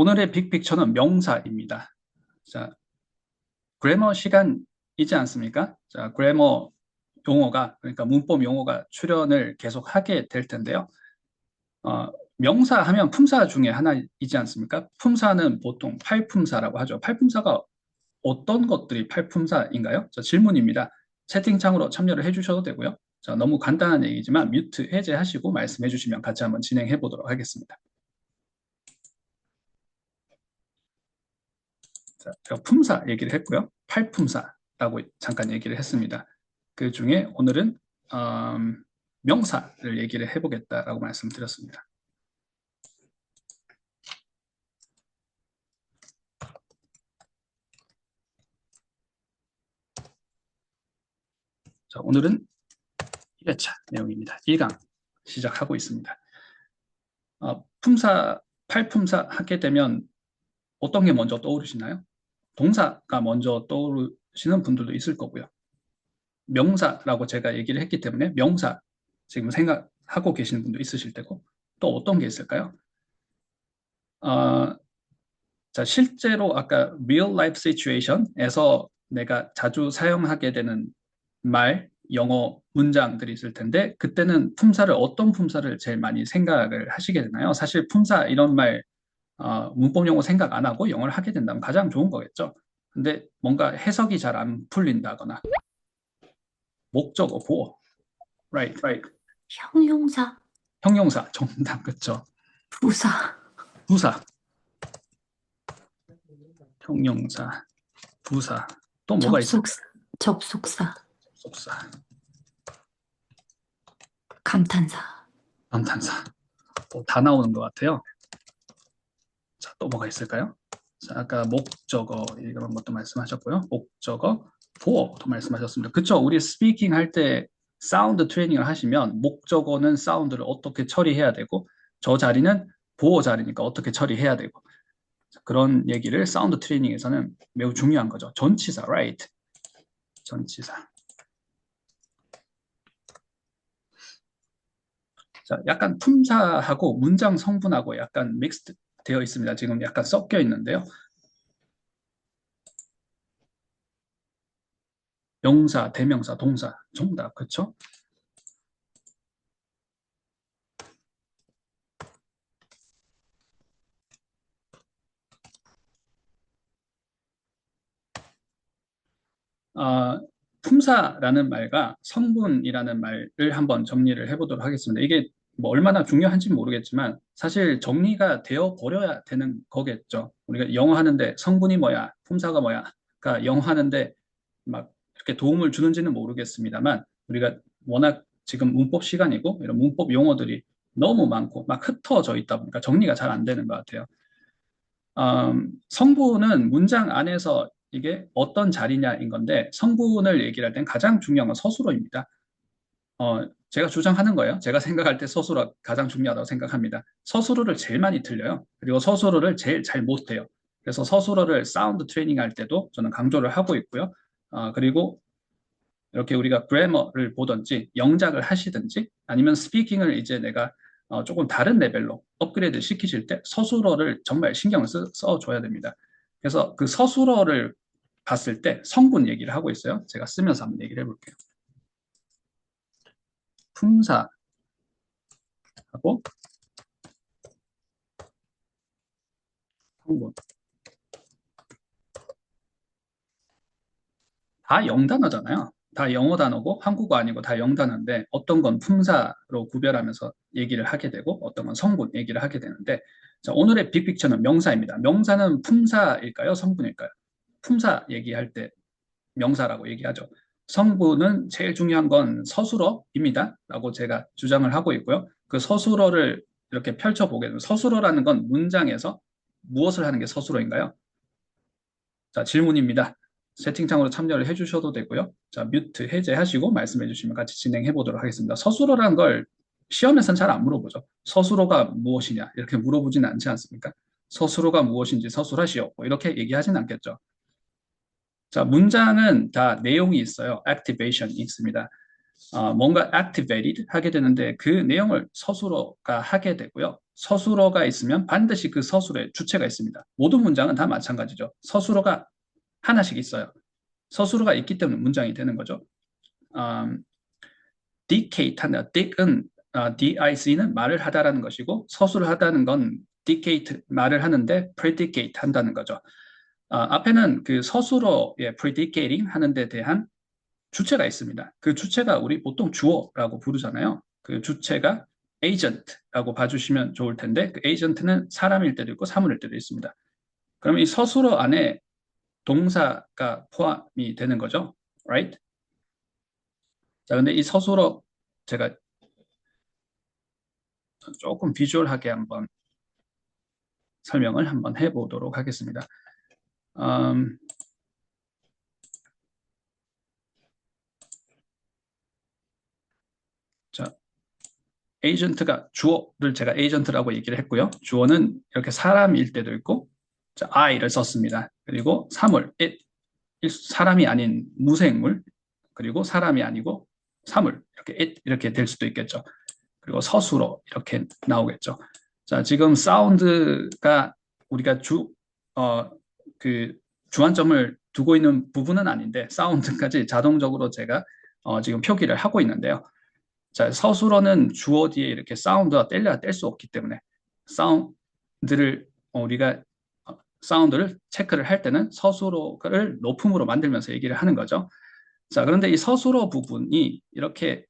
오늘의 빅픽처는 명사입니다. 자, 그래머 시간이지 않습니까? 자, 그래머 용어가, 그러니까 문법 용어가 출연을 계속 하게 될 텐데요. 어, 명사 하면 품사 중에 하나이지 않습니까? 품사는 보통 팔품사라고 하죠. 팔품사가 어떤 것들이 팔품사인가요? 자, 질문입니다. 채팅창으로 참여를 해주셔도 되고요. 자, 너무 간단한 얘기지만 뮤트 해제하시고 말씀해 주시면 같이 한번 진행해 보도록 하겠습니다. 자, 제가 품사 얘기를 했고요. 팔품사라고 잠깐 얘기를 했습니다. 그 중에 오늘은 명사를 얘기를 해보겠다라고 말씀드렸습니다. 자, 오늘은 1회차 내용입니다. 1강 시작하고 있습니다. 품사, 팔품사 하게 되면 어떤 게 먼저 떠오르시나요? 동사가 먼저 떠오르시는 분들도 있을 거고요. 명사라고 제가 얘기를 했기 때문에 명사 지금 생각하고 계시는 분도 있으실 테고 또 어떤 게 있을까요? 자, 실제로 아까 real life situation에서 내가 자주 사용하게 되는 말, 영어 문장들이 있을 텐데 그때는 품사를 어떤 품사를 제일 많이 생각을 하시게 되나요? 사실 품사 이런 말 문법 용어 생각 안 하고 영어를 하게 된다면 가장 좋은 거겠죠. 근데 뭔가 해석이 잘 안 풀린다거나 목적어, 보어, right. 형용사, 형용사, 정답, 그쵸. 부사, 부사, 형용사, 부사. 또 뭐가 있을까요? 접속사, 접속사, 감탄사, 감탄사. 다 나오는 것 같아요. 자, 또 뭐가 있을까요? 자, 아까 목적어 이런 것도 말씀하셨고요. 목적어, 보어도 말씀하셨습니다. 그쵸? 우리 스피킹 할 때 사운드 트레이닝을 하시면 목적어는 사운드를 어떻게 처리해야 되고 저 자리는 보어 자리니까 어떻게 처리해야 되고 그런 얘기를 사운드 트레이닝에서는 매우 중요한 거죠. 전치사, right? 전치사. 자, 약간 품사하고 문장 성분하고 약간 믹스드 되어 있습니다. 지금 약간 섞여 있는데요. 명사, 대명사, 동사, 정답, 그쵸? 품사라는 말과 성분이라는 말을 한번 정리를 해보도록 하겠습니다. 이게 뭐 얼마나 중요한지 모르겠지만 사실 정리가 되어 버려야 되는 거겠죠. 우리가 영어 하는데 성분이 뭐야, 품사가 뭐야, 그러니까 영어 하는데 막 이렇게 도움을 주는지는 모르겠습니다만 우리가 워낙 지금 문법 시간이고 이런 문법 용어들이 너무 많고 막 흩어져 있다 보니까 정리가 잘 안 되는 것 같아요. 성분은 문장 안에서 이게 어떤 자리냐인 건데 성분을 얘기를 할 땐 가장 중요한 건 서술어입니다. 제가 주장하는 거예요. 제가 생각할 때 서술어 가장 중요하다고 생각합니다. 서술어를 제일 많이 틀려요. 그리고 서술어를 제일 잘 못해요. 그래서 서술어를 사운드 트레이닝 할 때도 저는 강조를 하고 있고요. 그리고 이렇게 우리가 그래머를 보든지 영작을 하시든지 아니면 스피킹을 이제 내가 조금 다른 레벨로 업그레이드 시키실 때 서술어를 정말 신경을 써줘야 됩니다. 그래서 그 서술어를 봤을 때 성분 얘기를 하고 있어요. 제가 쓰면서 한번 얘기를 해볼게요. 품사하고 성분. 다 영단어잖아요. 다 영어 단어고 한국어 아니고 다 영단어인데 어떤 건 품사로 구별하면서 얘기를 하게 되고 어떤 건 성분 얘기를 하게 되는데 자, 오늘의 빅픽처는 명사입니다. 명사는 품사일까요? 성분일까요? 품사 얘기할 때 명사라고 얘기하죠. 성분은 제일 중요한 건 서술어입니다. 라고 제가 주장을 하고 있고요. 그 서술어를 이렇게 펼쳐보게 되면 서술어라는 건 문장에서 무엇을 하는 게 서술어인가요? 자, 질문입니다. 채팅창으로 참여를 해주셔도 되고요. 자, 뮤트 해제하시고 말씀해 주시면 같이 진행해 보도록 하겠습니다. 서술어라는 걸 시험에서는 잘 안 물어보죠. 서술어가 무엇이냐 이렇게 물어보지는 않지 않습니까? 서술어가 무엇인지 서술하시오. 뭐 이렇게 얘기하진 않겠죠. 자, 문장은 다 내용이 있어요. activation이 있습니다. 뭔가 activated 하게 되는데 그 내용을 서술어가 하게 되고요. 서술어가 있으면 반드시 그 서술어에 주체가 있습니다. 모든 문장은 다 마찬가지죠. 서술어가 하나씩 있어요. 서술어가 있기 때문에 문장이 되는 거죠. dictate 한다. dic은 DIC는 말을 하다라는 것이고 서술을 하다는 건 dictate 말을 하는데 predicate 한다는 거죠. 앞에는 그 서술어의 predicating 하는 데 대한 주체가 있습니다. 그 주체가 우리 보통 주어라고 부르잖아요. 그 주체가 agent라고 봐주시면 좋을 텐데 그 agent는 사람일 때도 있고 사물일 때도 있습니다. 그러면 이 서술어 안에 동사가 포함이 되는 거죠. Right? 자, 근데 이 서술어 제가 조금 비주얼하게 한번 설명을 한번 해보도록 하겠습니다. 음, 자, 에이전트가 주어를 제가 에이전트라고 얘기를 했고요. 주어는 이렇게 사람일 때도 있고, 자, I를 썼습니다. 그리고 사물, it, 사람이 아닌 무생물, 그리고 사람이 아니고 사물, 이렇게 it 이렇게 될 수도 있겠죠. 그리고 서술어 이렇게 나오겠죠. 자, 지금 사운드가 우리가 그 주안점을 두고 있는 부분은 아닌데 사운드까지 자동적으로 제가 지금 표기를 하고 있는데요. 자, 서술어는 주어 뒤에 이렇게 사운드가 뗄래야 뗄 수 없기 때문에 사운드를 우리가 사운드를 체크를 할 때는 서술어를 높음으로 만들면서 얘기를 하는 거죠. 자, 그런데 이 서술어 부분이 이렇게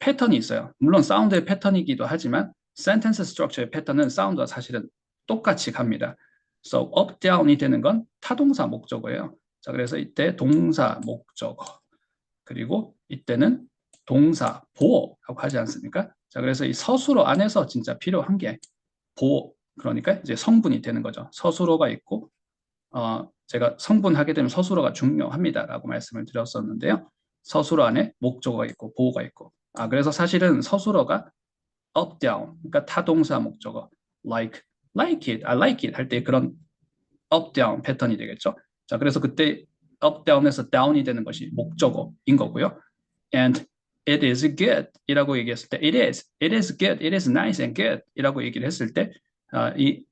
패턴이 있어요. 물론 사운드의 패턴이기도 하지만 sentence structure의 패턴은 사운드와 사실은 똑같이 갑니다. So up, down이 되는 건 타동사 목적어예요. 자, 그래서 이때 동사 목적어 그리고 이때는 동사 보어라고 하지 않습니까? 자, 그래서 이 서술어 안에서 진짜 필요한 게 보어, 그러니까 이제 성분이 되는 거죠. 서술어가 있고 제가 성분하게 되면 서술어가 중요합니다라고 말씀을 드렸었는데요. 서술어 안에 목적어가 있고 보어가 있고 그래서 사실은 서술어가 up, down, 그러니까 타동사 목적어 like it, I like it 할 때 그런 up, down 패턴이 되겠죠. 자, 그래서 그때 up, down에서 down이 되는 것이 목적어인 거고요. And it is good 이라고 얘기했을 때 it is good, it is nice and good 이라고 얘기를 했을 때 이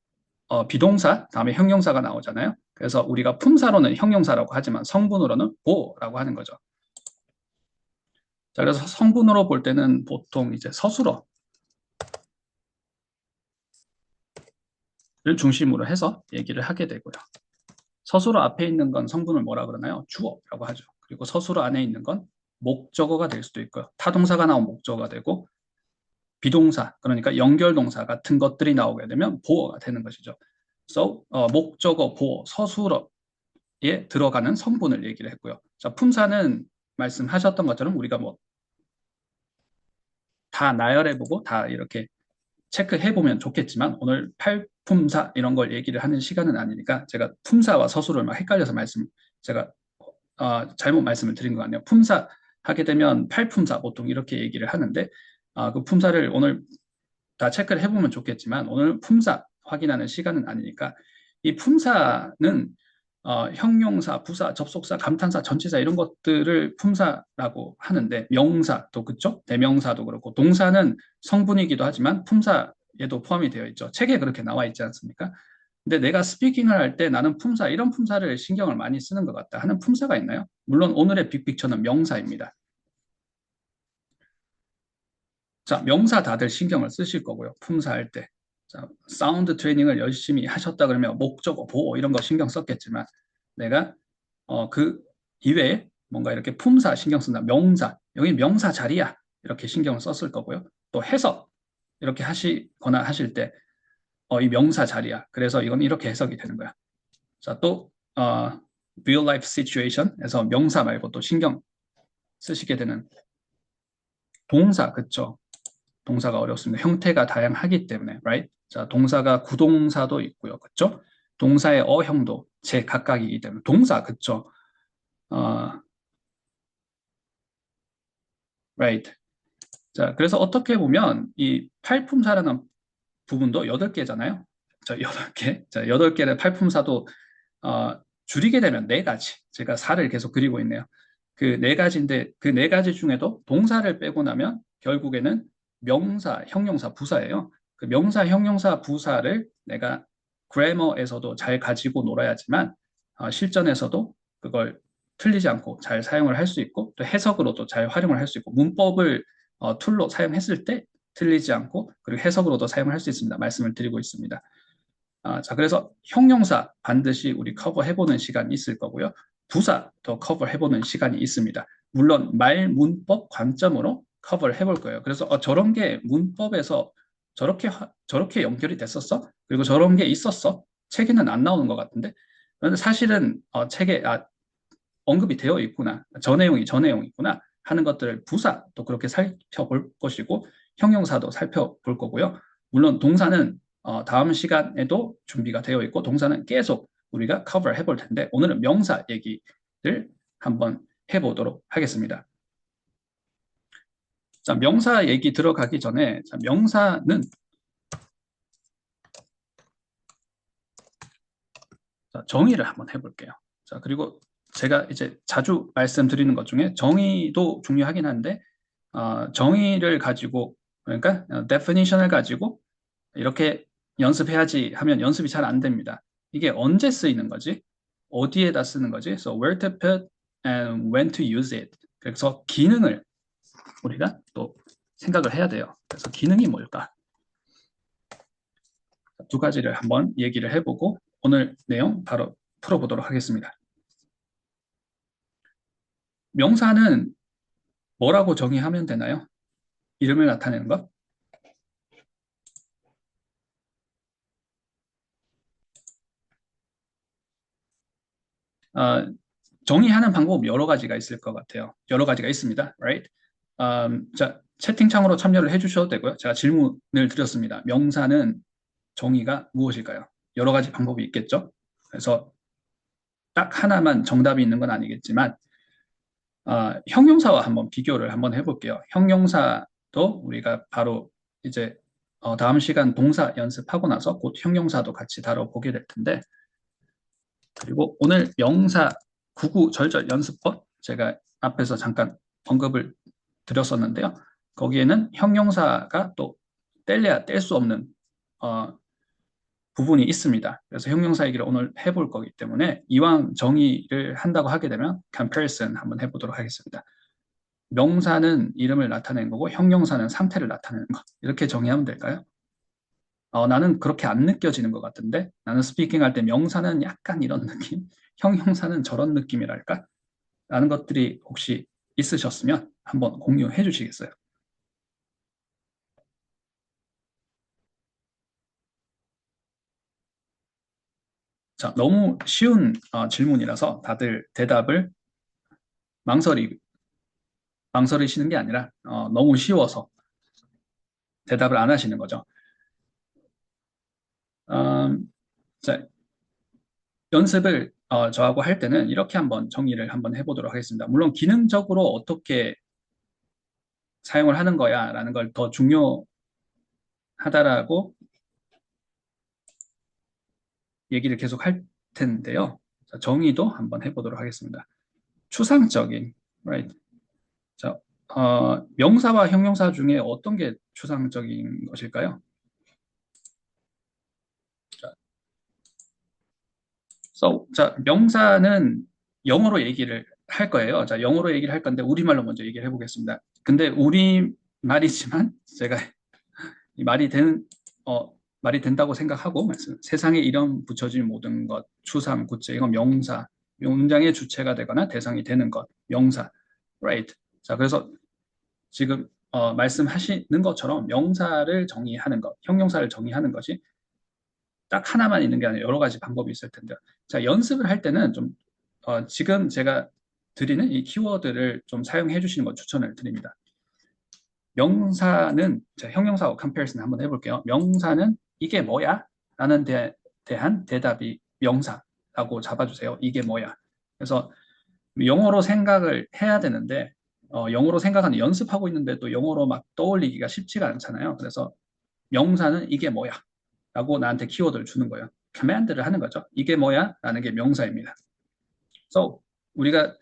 비동사 다음에 형용사가 나오잖아요. 그래서 우리가 품사로는 형용사라고 하지만 성분으로는 보라고 하는 거죠. 자, 그래서 성분으로 볼 때는 보통 이제 서술어를 중심으로 해서 얘기를 하게 되고요. 서술어 앞에 있는 건 성분을 뭐라 그러나요? 주어라고 하죠. 그리고 서술어 안에 있는 건 목적어가 될 수도 있고요. 타동사가 나온 목적어가 되고 비동사, 그러니까 연결동사 같은 것들이 나오게 되면 보어가 되는 것이죠. So, 목적어, 보어, 서술어에 들어가는 성분을 얘기를 했고요. 자, 품사는 말씀하셨던 것처럼 우리가 뭐 다 나열해보고 다 이렇게 체크해보면 좋겠지만 오늘 팔품사 이런 걸 얘기를 하는 시간은 아니니까 제가 품사와 서술을 막 헷갈려서 제가 잘못 말씀을 드린 것 같네요. 품사 하게 되면 팔품사 보통 이렇게 얘기를 하는데 그 품사를 오늘 다 체크를 해보면 좋겠지만 오늘 품사 확인하는 시간은 아니니까 이 품사는 형용사, 부사, 접속사, 감탄사, 전치사 이런 것들을 품사라고 하는데 명사도 그쵸? 대명사도 그렇고 동사는 성분이기도 하지만 품사에도 포함이 되어 있죠. 책에 그렇게 나와 있지 않습니까? 근데 내가 스피킹을 할 때 나는 품사, 이런 품사를 신경을 많이 쓰는 것 같다 하는 품사가 있나요? 물론 오늘의 빅픽처는 명사입니다. 자, 명사 다들 신경을 쓰실 거고요. 품사할 때. 자, 사운드 트레이닝을 열심히 하셨다 그러면 목적어, 보어 이런 거 신경 썼겠지만 내가 그 이외에 뭔가 이렇게 품사 신경 쓴다. 명사. 여기 명사 자리야. 이렇게 신경을 썼을 거고요. 또 해석 이렇게 하시거나 하실 때 이 명사 자리야. 그래서 이건 이렇게 해석이 되는 거야. 자, 또 real life situation에서 명사 말고 또 신경 쓰시게 되는 동사, 그쵸? 동사가 어렵습니다. 형태가 다양하기 때문에, right? 자, 동사가 구동사도 있고요, 그쵸? 동사의 어형도 제각각이기 때문에 동사, 그쵸? right. 자, 그래서 어떻게 보면 이 팔품사라는 부분도 8개잖아요. 자, 8개. 자, 8개는 팔품사도 줄이게 되면 4가지. 제가 4를 계속 그리고 있네요. 그 4가지인데 그 4가지 중에도 동사를 빼고 나면 결국에는 명사, 형용사, 부사예요. 그 명사, 형용사, 부사를 내가 그래머에서도 잘 가지고 놀아야지만 실전에서도 그걸 틀리지 않고 잘 사용을 할 수 있고 또 해석으로도 잘 활용을 할 수 있고 문법을 툴로 사용했을 때 틀리지 않고 그리고 해석으로도 사용을 할 수 있습니다. 말씀을 드리고 있습니다. 자, 그래서 형용사 반드시 우리 커버해보는 시간이 있을 거고요. 부사도 커버해보는 시간이 있습니다. 물론 말 문법 관점으로 커버를 해볼 거예요. 그래서 저런 게 문법에서 저렇게 연결이 됐었어? 그리고 저런 게 있었어? 책에는 안 나오는 것 같은데? 그런데 사실은 책에 언급이 되어 있구나. 저 내용이 저 내용이구나 하는 것들을 부사도 그렇게 살펴볼 것이고 형용사도 살펴볼 거고요. 물론 동사는 다음 시간에도 준비가 되어 있고 동사는 계속 우리가 커버를 해볼 텐데 오늘은 명사 얘기를 한번 해보도록 하겠습니다. 자, 명사 얘기 들어가기 전에 자, 명사는 자, 정의를 한번 해볼게요. 자, 그리고 제가 이제 자주 말씀드리는 것 중에 정의도 중요하긴 한데 정의를 가지고 그러니까 definition을 가지고 이렇게 연습해야지 하면 연습이 잘 안 됩니다. 이게 언제 쓰이는 거지? 어디에다 쓰는 거지? So where to put and when to use it. 그래서 기능을 우리가 또 생각을 해야 돼요. 그래서 기능이 뭘까? 두 가지를 한번 얘기를 해보고 오늘 내용 바로 풀어보도록 하겠습니다. 명사는 뭐라고 정의하면 되나요? 이름을 나타내는 것? 어, 정의하는 방법 여러 가지가 있을 것 같아요. 여러 가지가 있습니다. Right? 자, 채팅창으로 참여를 해주셔도 되고요. 제가 질문을 드렸습니다. 명사는 정의가 무엇일까요? 여러 가지 방법이 있겠죠. 그래서 딱 하나만 정답이 있는 건 아니겠지만 형용사와 한번 비교를 한번 해볼게요. 형용사도 우리가 바로 이제 다음 시간 동사 연습하고 나서 곧 형용사도 같이 다뤄보게 될 텐데 그리고 오늘 명사 구구절절 연습법 제가 앞에서 잠깐 언급을 드렸었는데요. 거기에는 형용사가 또 뗄래야 뗄 수 없는 부분이 있습니다. 그래서 형용사 얘기를 오늘 해볼 거기 때문에 이왕 정의를 한다고 하게 되면 comparison 한번 해보도록 하겠습니다. 명사는 이름을 나타내는 거고 형용사는 상태를 나타내는 거. 이렇게 정의하면 될까요? 나는 그렇게 안 느껴지는 것 같은데 나는 스피킹 할 때 명사는 약간 이런 느낌, 형용사는 저런 느낌이랄까? 라는 것들이 혹시 있으셨으면 한번 공유해 주시겠어요? 자, 너무 쉬운 질문이라서 다들 대답을 망설이, 망설이시는 게 아니라 너무 쉬워서 대답을 안 하시는 거죠. 자, 연습을 저하고 할 때는 이렇게 한번 정의를 한번 해보도록 하겠습니다. 물론 기능적으로 어떻게 사용을 하는 거야 라는 걸 더 중요하다라고 얘기를 계속 할 텐데요. 자, 정의도 한번 해보도록 하겠습니다. 추상적인, right? 자, 명사와 형용사 중에 어떤 게 추상적인 것일까요? 자, 자, 명사는 영어로 얘기를 할 거예요. 자, 영어로 얘기를 할 건데 우리말로 먼저 얘기를 해보겠습니다. 근데 우리말이지만 제가 이 말이 된다고 생각하고 세상에 이름 붙여진 모든 것, 추상, 구체, 이건 명사, 문장의 주체가 되거나 대상이 되는 것, 명사, right? 자, 그래서 지금 말씀하시는 것처럼 명사를 정의하는 것, 형용사를 정의하는 것이 딱 하나만 있는 게 아니라 여러 가지 방법이 있을 텐데요. 자, 연습을 할 때는 좀 지금 제가 드리는 이 키워드를 좀 사용해 주시는 걸 추천을 드립니다. 명사는 형용사와 컴패리슨 한번 해볼게요. 명사는 이게 뭐야? 라는 대한 대답이 명사라고 잡아주세요. 이게 뭐야? 그래서 영어로 생각을 해야 되는데 영어로 생각하는 연습하고 있는데 또 영어로 막 떠올리기가 쉽지가 않잖아요. 그래서 명사는 이게 뭐야? 라고 나한테 키워드를 주는 거예요. command를 하는 거죠. 이게 뭐야? 라는 게 명사입니다. So 우리가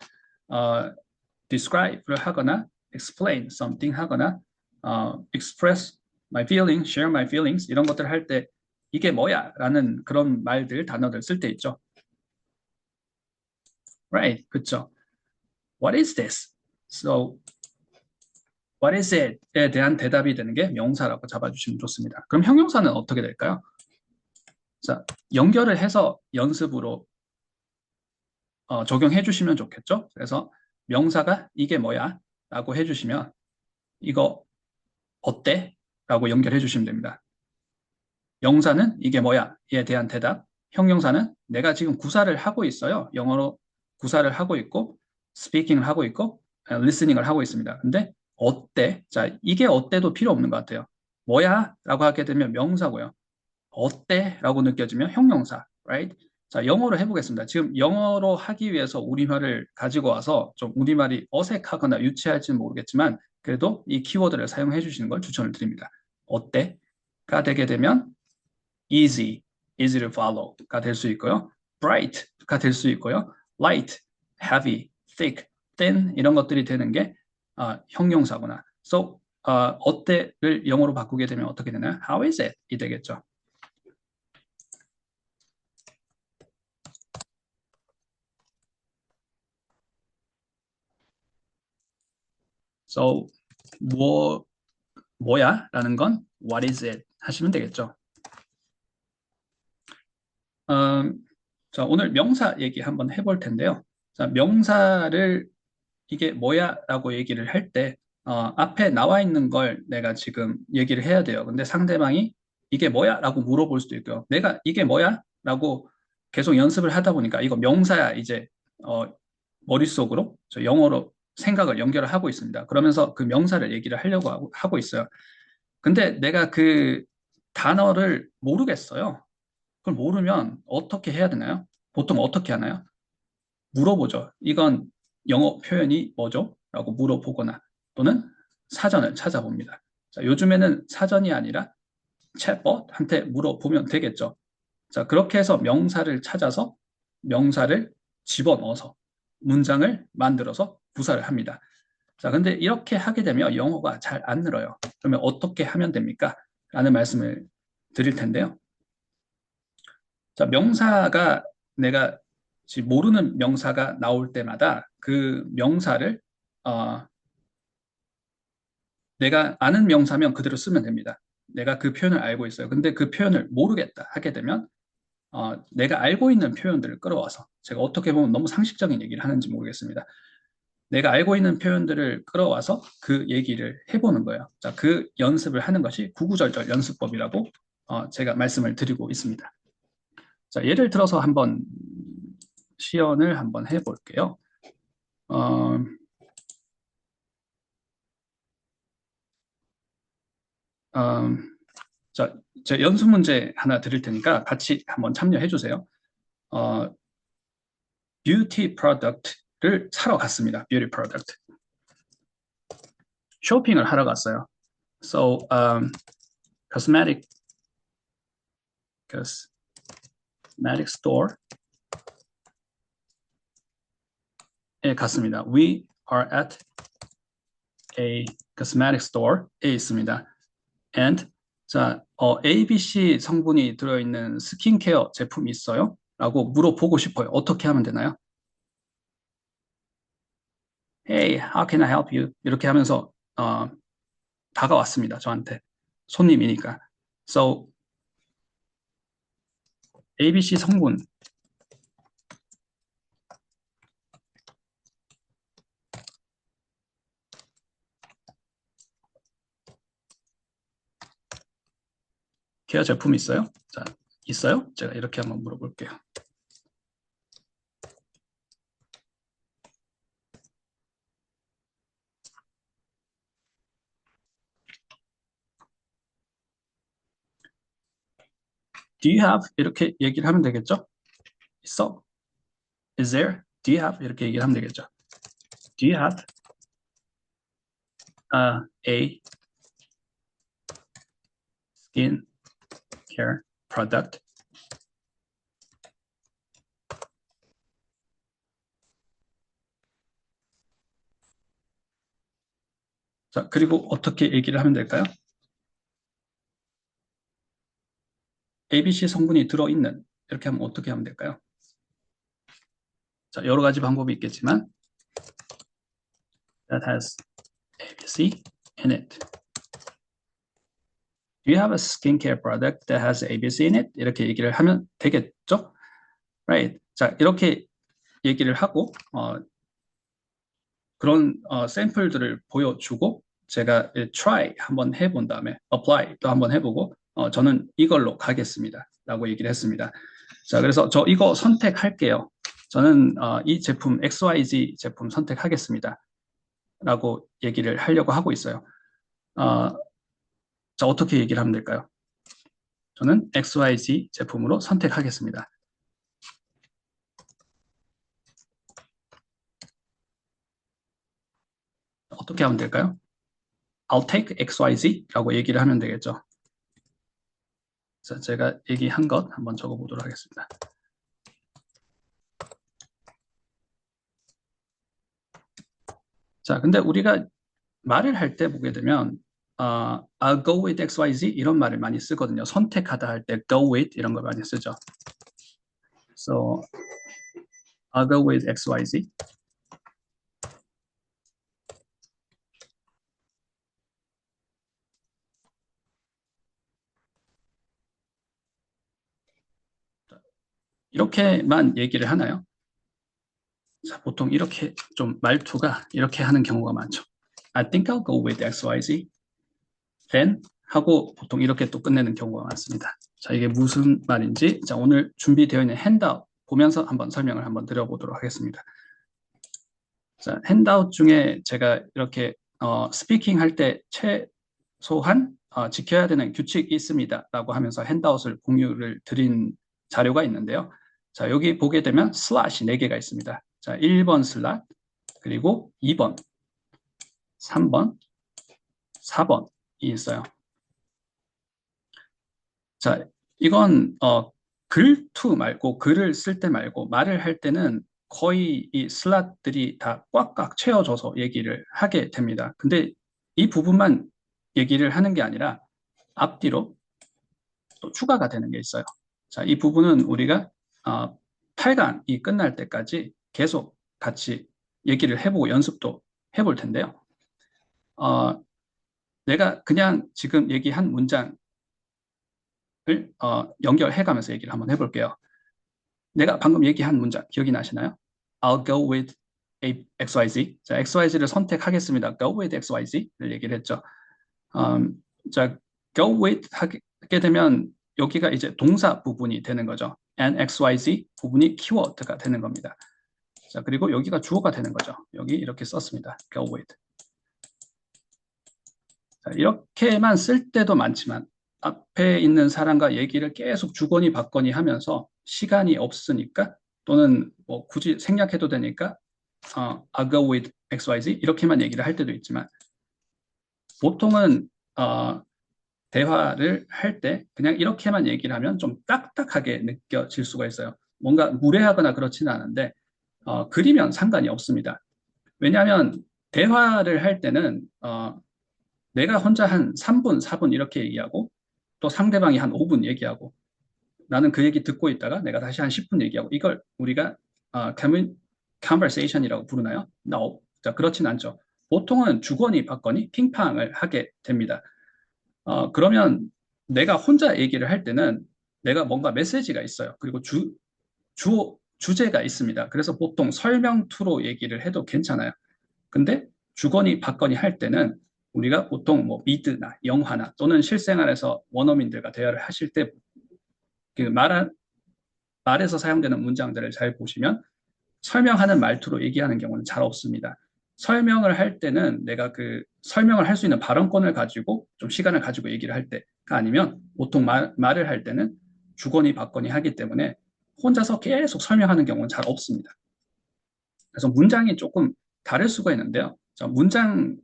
describe를 하거나 explain something 하거나 express my feelings, share my feelings 이런 것들 할 때 이게 뭐야? 라는 그런 말들, 단어들 쓸 때 있죠. Right, 그쵸. What is this? So, what is it?에 대한 대답이 되는 게 명사라고 잡아주시면 좋습니다. 그럼 형용사는 어떻게 될까요? 자, 연결을 해서 연습으로 적용해 주시면 좋겠죠. 그래서 명사가 이게 뭐야? 라고 해주시면 이거 어때? 라고 연결해 주시면 됩니다. 명사는 이게 뭐야? 에 대한 대답. 형용사는 내가 지금 구사를 하고 있어요. 영어로 구사를 하고 있고, 스피킹을 하고 있고, 리스닝을 하고 있습니다. 근데 어때? 자, 이게 어때도 필요 없는 것 같아요. 뭐야? 라고 하게 되면 명사고요. 어때? 라고 느껴지면 형용사. Right? 자, 영어로 해보겠습니다. 지금 영어로 하기 위해서 우리말을 가지고 와서 좀 우리말이 어색하거나 유치할지는 모르겠지만 그래도 이 키워드를 사용해 주시는 걸 추천을 드립니다. 어때?가 되게 되면 easy, easy to follow가 될 수 있고요. bright가 될 수 있고요. light, heavy, thick, thin 이런 것들이 되는 게 형용사구나. So, 어때를 영어로 바꾸게 되면 어떻게 되나요? How is it? 이 되겠죠. So, 뭐야? 라는 건 what is it? 하시면 되겠죠. 음, 자, 오늘 명사 얘기 한번 해볼 텐데요. 자, 명사를 이게 뭐야? 라고 얘기를 할 때, 앞에 나와 있는 걸 내가 지금 얘기를 해야 돼요. 근데 상대방이 이게 뭐야? 라고 물어볼 수도 있고요. 내가 이게 뭐야? 라고 계속 연습을 하다 보니까 이거 명사야 이제 어, 머릿속으로 저 영어로 생각을 연결을 하고 있습니다. 그러면서 그 명사를 얘기를 하려고 하고 있어요. 근데 내가 그 단어를 모르겠어요. 그걸 모르면 어떻게 해야 되나요? 보통 어떻게 하나요? 물어보죠. 이건 영어 표현이 뭐죠? 라고 물어보거나 또는 사전을 찾아봅니다. 자, 요즘에는 사전이 아니라 챗봇한테 물어보면 되겠죠. 자, 그렇게 해서 명사를 찾아서 명사를 집어넣어서 문장을 만들어서 구사를 합니다. 자, 근데 이렇게 하게 되면 영어가 잘 안 늘어요. 그러면 어떻게 하면 됩니까? 라는 말씀을 드릴 텐데요. 자, 명사가 내가 지금 모르는 명사가 나올 때마다 그 명사를 어, 내가 아는 명사면 그대로 쓰면 됩니다. 내가 그 표현을 알고 있어요. 근데 그 표현을 모르겠다 하게 되면 내가 알고 있는 표현들을 끌어와서 제가 어떻게 보면 너무 상식적인 얘기를 하는지 모르겠습니다. 내가 알고 있는 표현들을 끌어와서 그 얘기를 해보는 거예요. 자, 그 연습을 하는 것이 구구절절 연습법이라고 제가 말씀을 드리고 있습니다. 자, 예를 들어서 한번 시연을 한번 해볼게요. 어, 어, 자, 제 연습 문제 하나 드릴 테니까 같이 한번 참여해 주세요. 뷰티 프로덕트를 사러 갔습니다. 뷰티 프로덕트. 쇼핑을 하러 갔어요. So, cosmetic store에 갔습니다. We are at a cosmetic store에 있습니다. And 자, ABC 성분이 들어있는 스킨케어 제품이 있어요? 라고 물어보고 싶어요. 어떻게 하면 되나요? Hey, how can I help you? 이렇게 하면서 다가왔습니다. 저한테. 손님이니까. So, ABC 성분 케어 제품 있어요? 자, 있어요? 제가 이렇게 한번 물어볼게요. Do you have? 이렇게 얘기를 하면 되겠죠? 있어? Is there? Do you have? 이렇게 얘기를 하면 되겠죠? Do you have a skin care product? 자, 그리고 어떻게 얘기를 하면 될까요? ABC 성분이 들어있는, 이렇게 하면 어떻게 하면 될까요? 자, 여러 가지 방법이 있겠지만 that has ABC in it. Do you have a skincare product that has ABC in it? 이렇게 얘기를 하면 되겠죠? Right. 자, 이렇게 얘기를 하고 그런 샘플들을 보여주고 제가 try 한번 해본 다음에 apply 또 한번 해보고 저는 이걸로 가겠습니다 라고 얘기를 했습니다. 자, 그래서 저 이거 선택할게요. 저는 이 제품 XYZ 제품 선택하겠습니다 라고 얘기를 하려고 하고 있어요. 자, 어떻게 얘기를 하면 될까요? 저는 XYZ 제품으로 선택하겠습니다. 어떻게 하면 될까요? I'll take XYZ라고 얘기를 하면 되겠죠. 자, 제가 얘기한 것 한번 적어보도록 하겠습니다. 자, 근데 우리가 말을 할 때 보게 되면 I'll go with XYZ 이런 말을 많이 쓰거든요. 선택하다 할 때 go with 이런 걸 많이 쓰죠. So I'll go with XYZ. 이렇게만 얘기를 하나요? 자, 보통 이렇게 좀 말투가 이렇게 하는 경우가 많죠. I think I'll go with XYZ. then 하고 보통 이렇게 또 끝내는 경우가 많습니다. 자, 이게 무슨 말인지 자, 오늘 준비되어 있는 핸드아웃 보면서 한번 설명을 한번 드려보도록 하겠습니다. 자, 핸드아웃 중에 제가 이렇게 스피킹 할 때 최소한 지켜야 되는 규칙이 있습니다 라고 하면서 핸드아웃을 공유를 드린 자료가 있는데요. 자, 여기 보게 되면 슬롯이 4개가 있습니다. 자, 1번 슬롯, 그리고 2번, 3번, 4번이 있어요. 자, 이건 글투 말고 글을 쓸 때 말고 말을 할 때는 거의 이 슬롯들이 다 꽉꽉 채워져서 얘기를 하게 됩니다. 근데 이 부분만 얘기를 하는 게 아니라 앞뒤로 또 추가가 되는 게 있어요. 자, 이 부분은 우리가 8강이 끝날 때까지 계속 같이 얘기를 해보고 연습도 해볼 텐데요. 내가 그냥 지금 얘기한 문장을 연결해가면서 얘기를 한번 해볼게요. 내가 방금 얘기한 문장 기억이 나시나요? I'll go with XYZ. 자, XYZ를 선택하겠습니다. Go with XYZ를 얘기를 했죠. 자, go with 하게 되면 여기가 이제 동사 부분이 되는 거죠. and XYZ 부분이 키워드가 되는 겁니다. 자, 그리고 여기가 주어가 되는 거죠. 여기 이렇게 썼습니다. Go with. 자, 이렇게만 쓸 때도 많지만 앞에 있는 사람과 얘기를 계속 주거니 받거니 하면서 시간이 없으니까 또는 뭐 굳이 생략해도 되니까 I'll go with XYZ 이렇게만 얘기를 할 때도 있지만 보통은 대화를 할 때 그냥 이렇게만 얘기를 하면 좀 딱딱하게 느껴질 수가 있어요. 뭔가 무례하거나 그렇지는 않은데 글이면 상관이 없습니다. 왜냐하면 대화를 할 때는 내가 혼자 한 3분, 4분 이렇게 얘기하고 또 상대방이 한 5분 얘기하고 나는 그 얘기 듣고 있다가 내가 다시 한 10분 얘기하고 이걸 우리가 conversation이라고 부르나요? No. 자, 그렇진 않죠. 보통은 주거니 받거니 핑퐁을 하게 됩니다. 그러면 내가 혼자 얘기를 할 때는 내가 뭔가 메시지가 있어요. 그리고 주제가 있습니다. 그래서 보통 설명투로 얘기를 해도 괜찮아요. 근데 주거니 받거니 할 때는 우리가 보통 뭐 미드나 영화나 또는 실생활에서 원어민들과 대화를 하실 때 그 말에서 사용되는 문장들을 잘 보시면 설명하는 말투로 얘기하는 경우는 잘 없습니다. 설명을 할 때는 내가 그 설명을 할 수 있는 발언권을 가지고 좀 시간을 가지고 얘기를 할 때가 아니면 보통 말을 할 때는 주거니 받거니 하기 때문에 혼자서 계속 설명하는 경우는 잘 없습니다. 그래서 문장이 조금 다를 수가 있는데요. 문장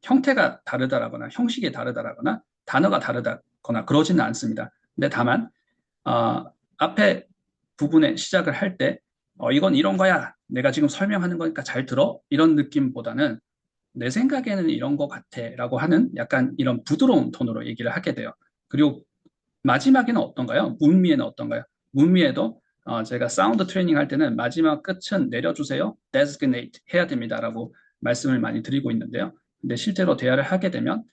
형태가 다르다라거나 형식이 다르다라거나 단어가 다르다거나 그러지는 않습니다. 근데 다만 앞에 부분에 시작을 할 때 이건 이런 거야. 내가 지금 설명하는 거니까 잘 들어. 이런 느낌보다는 내 생각에는 이런 거 같아 라고 하는 약간 이런 부드러운 톤으로 얘기를 하게 돼요. 그리고 마지막에는 어떤가요? 문미에는 어떤가요? 문미에도 제가 사운드 트레이닝 할 때는 마지막 끝은 내려주세요. designate 해야 됩니다라고 말씀을 많이 드리고 있는데요. 근데 실제로 대화를 하게 되면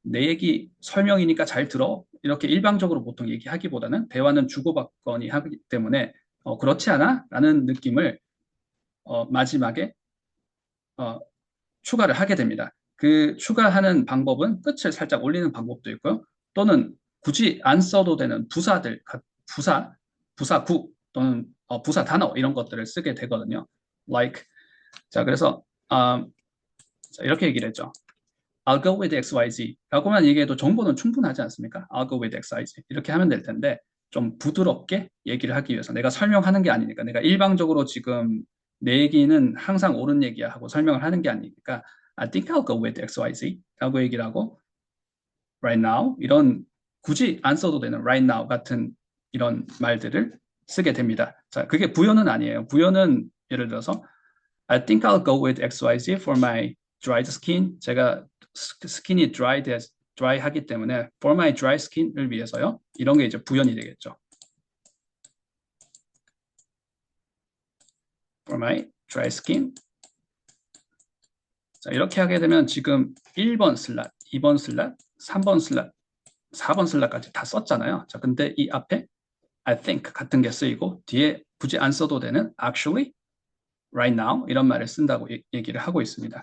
내 얘기 설명이니까 잘 들어. 이렇게 일방적으로 보통 얘기하기보다는 대화는 주고받거니 하기 때문에 그렇지 않아? 라는 느낌을 마지막에 어, 추가를 하게 됩니다. 그 추가하는 방법은 끝을 살짝 올리는 방법도 있고요. 또는 굳이 안 써도 되는 부사들, 부사, 부사구 또는 부사 단어 이런 것들을 쓰게 되거든요. Like 자 그래서 자, 이렇게 얘기를 했죠. I'll go with XYZ 라고만 얘기해도 정보는 충분하지 않습니까? I'll go with XYZ 이렇게 하면 될 텐데 좀 부드럽게 얘기를 하기 위해서 내가 설명하는 게 아니니까 내가 일방적으로 지금 내 얘기는 항상 옳은 얘기야 하고 설명을 하는 게 아니니까 I think I'll go with XYZ 라고 얘기를 하고 right now 이런 굳이 안 써도 되는 right now 같은 이런 말들을 쓰게 됩니다. 자, 그게 부여는 아니에요. 부여는 예를 들어서 I think I'll go with XYZ for my dried skin. 제가 스킨이 dry 하기 때문에 for my dry skin을 위해서요. 이런 게 이제 부연이 되겠죠. for my dry skin. 자, 이렇게 하게 되면 지금 1번 슬롯, 2번 슬롯, 3번 슬롯, 4번 슬롯까지 다 썼잖아요. 자, 근데 이 앞에 I think 같은 게 쓰이고 뒤에 굳이 안 써도 되는 actually, right now 이런 말을 쓴다고 얘기를 하고 있습니다.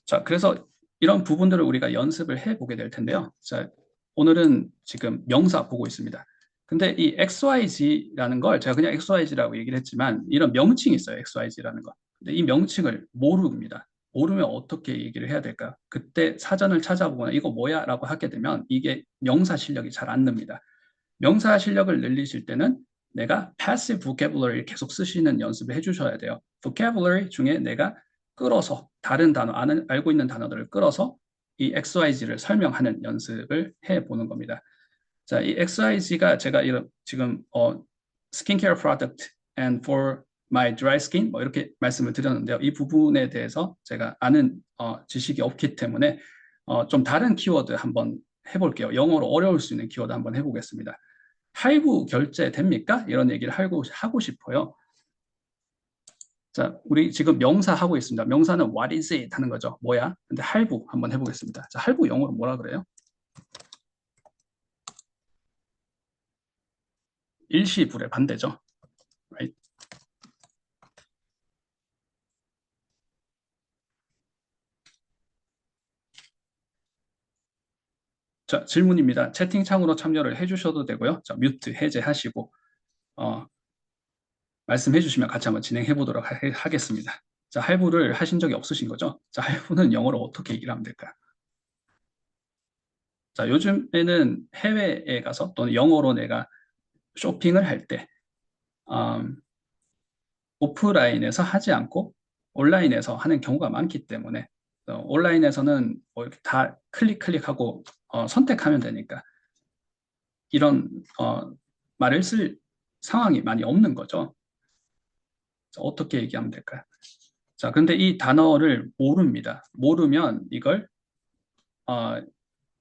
자, 그래서 이런 부분들을 우리가 연습을 해보게 될 텐데요. 자, 오늘은 지금 명사 보고 있습니다. 근데 이 XYZ라는 걸 제가 그냥 XYZ라고 얘기를 했지만 이런 명칭이 있어요. XYZ라는 거. 근데 이 명칭을 모릅니다. 모르면 어떻게 얘기를 해야 될까? 그때 사전을 찾아보거나 이거 뭐야? 라고 하게 되면 이게 명사 실력이 잘 안 납니다. 명사 실력을 늘리실 때는 내가 passive vocabulary 계속 쓰시는 연습을 해주셔야 돼요. vocabulary 중에 내가 끌어서 다른 단어, 알고 있는 단어들을 끌어서 이 XYZ를 설명하는 연습을 해보는 겁니다. 자, 이 XYZ가 제가 지금 스킨케어 프로덕트 and for my dry skin 뭐 이렇게 말씀을 드렸는데요. 이 부분에 대해서 제가 아는 지식이 없기 때문에 좀 다른 키워드 한번 해볼게요. 영어로 어려울 수 있는 키워드 한번 해보겠습니다. 할부 결제 됩니까? 이런 얘기를 하고 싶어요. 자, 우리 지금 명사 하고 있습니다. 명사는 what is it 하는 거죠. 뭐야? 근데 할부 한번 해보겠습니다. 자, 할부 영어로 뭐라 그래요? 일시불의 반대죠. Right? 자, 질문입니다. 채팅창으로 참여를 해주셔도 되고요. 자, 뮤트 해제하시고 말씀해 주시면 같이 한번 진행해 보도록 하겠습니다. 자, 할부를 하신 적이 없으신 거죠? 자, 할부는 영어로 어떻게 얘기를 하면 될까요? 자, 요즘에는 해외에 가서 또는 영어로 내가 쇼핑을 할 때, 오프라인에서 하지 않고 온라인에서 하는 경우가 많기 때문에 온라인에서는 뭐 이렇게 다 클릭하고 선택하면 되니까 이런 말을 쓸 상황이 많이 없는 거죠. 자, 어떻게 얘기하면 될까요? 자, 근데 이 단어를 모릅니다. 모르면 이걸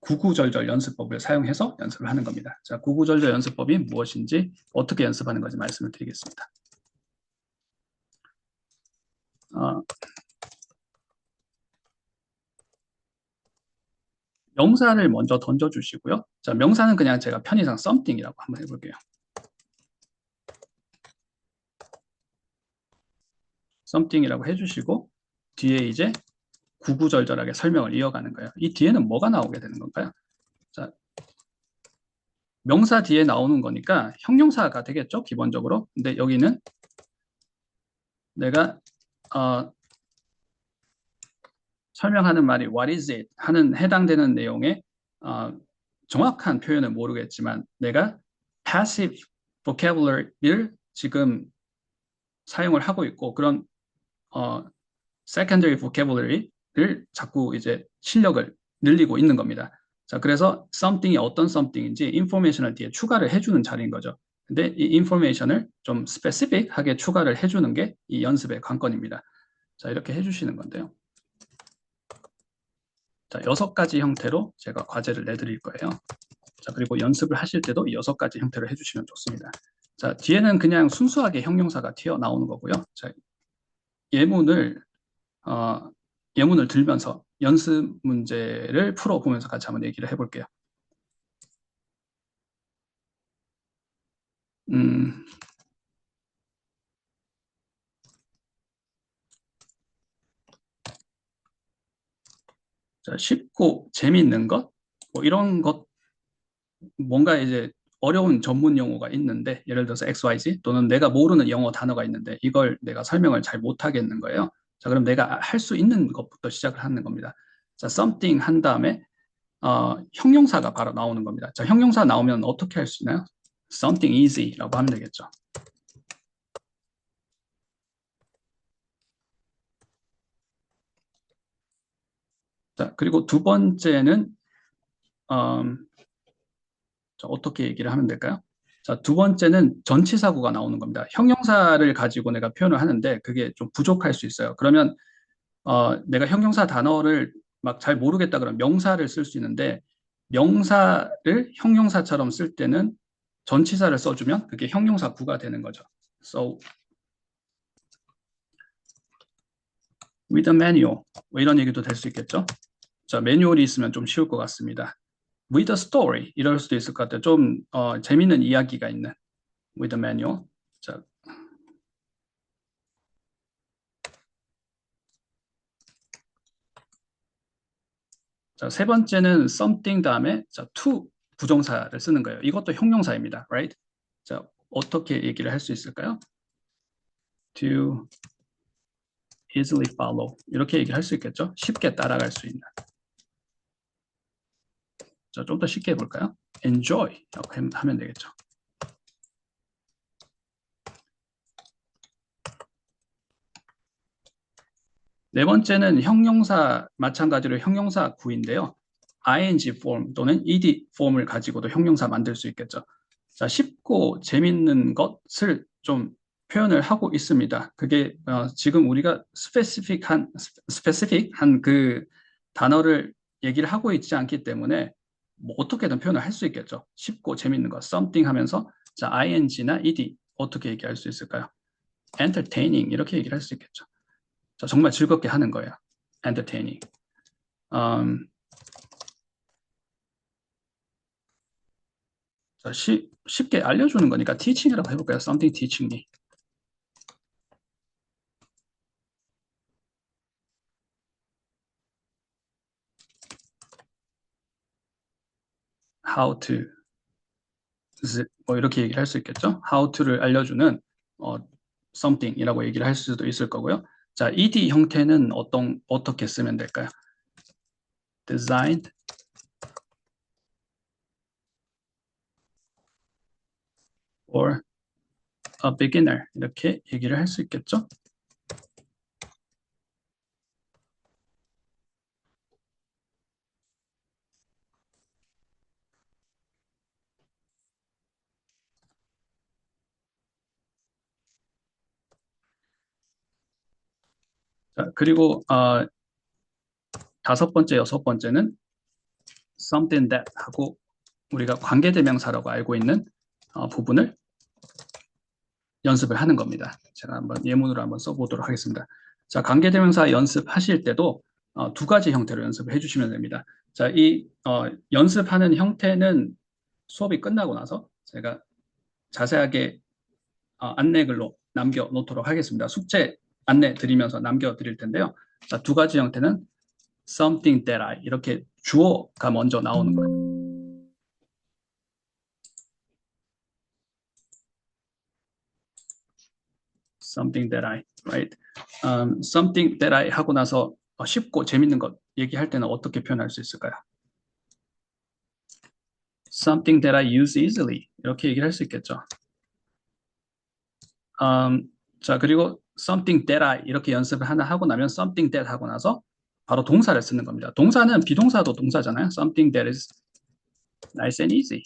구구절절 연습법을 사용해서 연습을 하는 겁니다. 자, 구구절절 연습법이 무엇인지 어떻게 연습하는 건지 말씀을 드리겠습니다. 명사를 먼저 던져주시고요. 자, 명사는 그냥 제가 편의상 something이라고 한번 해볼게요. something이라고 해주시고 뒤에 이제 구구절절하게 설명을 이어가는 거예요. 이 뒤에는 뭐가 나오게 되는 건가요? 자, 명사 뒤에 나오는 거니까 형용사가 되겠죠, 기본적으로. 근데 여기는 내가 설명하는 말이 what is it 하는 해당되는 내용의 정확한 표현은 모르겠지만 내가 passive vocabulary를 지금 사용을 하고 있고 그런 secondary vocabulary를 자꾸 이제 실력을 늘리고 있는 겁니다. 자, 그래서 something이 어떤 something인지 information을 뒤에 추가를 해주는 자리인 거죠. 근데 이 information을 좀 specific하게 추가를 해주는 게 이 연습의 관건입니다. 자, 이렇게 해주시는 건데요. 자, 6가지 형태로 제가 과제를 내드릴 거예요. 자, 그리고 연습을 하실 때도 이 6가지 형태로 해주시면 좋습니다. 자, 뒤에는 그냥 순수하게 형용사가 튀어나오는 거고요. 자, 예문을, 어, 예문을 들면서 연습 문제를 풀어보면서 같이 한번 얘기를 해볼게요. 음, 자, 쉽고 재미있는 것, 뭐 이런 것, 뭔가 이제 어려운 전문 용어가 있는데, 예를 들어서 XYZ 또는 내가 모르는 영어 단어가 있는데, 이걸 내가 설명을 잘 못하겠는 거예요. 자, 그럼 내가 할 수 있는 것부터 시작을 하는 겁니다. 자, something 한 다음에, 형용사가 바로 나오는 겁니다. 자, 형용사 나오면 어떻게 할 수 있나요? Something easy라고 하면 되겠죠. 자, 그리고 두 번째는, 자, 어떻게 얘기를 하면 될까요? 자, 두 번째는 전치사구가 나오는 겁니다. 형용사를 가지고 내가 표현을 하는데 그게 좀 부족할 수 있어요. 그러면 내가 형용사 단어를 막 잘 모르겠다 그러면 명사를 쓸 수 있는데 명사를 형용사처럼 쓸 때는 전치사를 써주면 그게 형용사구가 되는 거죠. So, with a manual. 뭐 이런 얘기도 될 수 있겠죠. 자, 매뉴얼이 있으면 좀 쉬울 것 같습니다. With a story. 이럴 수도 있을 것 같아요. 좀 재밌는 이야기가 있는 with a manual. 자, 자, 세 번째는 something 다음에 자, to 부정사를 쓰는 거예요. 이것도 형용사입니다. Right? 자, 어떻게 얘기를 할 수 있을까요? To easily follow. 이렇게 얘기를 할 수 있겠죠? 쉽게 따라갈 수 있는. 자, 좀 더 쉽게 해볼까요? Enjoy. 이렇게 하면 되겠죠. 네 번째는 형용사, 마찬가지로 형용사 구인데요. ing form 또는 ed form을 가지고도 형용사 만들 수 있겠죠. 자, 쉽고 재밌는 것을 좀 표현을 하고 있습니다. 그게 지금 우리가 스페시픽한 그 단어를 얘기를 하고 있지 않기 때문에 뭐 어떻게든 표현을 할 수 있겠죠. 쉽고 재밌는 것, something 하면서 자, ing나 ed 어떻게 얘기할 수 있을까요? entertaining 이렇게 얘기를 할 수 있겠죠. 자, 정말 즐겁게 하는 거예요. entertaining. 음, 자, 쉽게 알려주는 거니까 teaching이라고 해볼까요? something teaching me. how to 뭐 이렇게 얘기를 할 수 있겠죠. how to를 알려주는 something이라고 얘기를 할 수도 있을 거고요. 자, ed 형태는 어떻게 쓰면 될까요? designed for a beginner 이렇게 얘기를 할 수 있겠죠. 자, 그리고 다섯 번째, 여섯 번째는 something that 하고 우리가 관계대명사라고 알고 있는 부분을 연습을 하는 겁니다. 제가 한번 예문으로 한번 써보도록 하겠습니다. 자, 관계대명사 연습하실 때도 두 가지 형태로 연습을 해주시면 됩니다. 자, 이 연습하는 형태는 수업이 끝나고 나서 제가 자세하게 안내글로 남겨놓도록 하겠습니다. 숙제 안내 드리면서 남겨드릴 텐데요. 자, 두 가지 형태는 something that I 이렇게 주어가 먼저 나오는 거예요. something that I, right? something that I 하고 나서 쉽고 재밌는 것 얘기할 때는 어떻게 표현할 수 있을까요? something that I use easily 이렇게 얘기를 할 수 있겠죠. 자, 그리고 something that I 이렇게 연습을 하나 하고 나면 something that 하고 나서 바로 동사를 쓰는 겁니다. 동사는 비동사도 동사잖아요. something that is nice and easy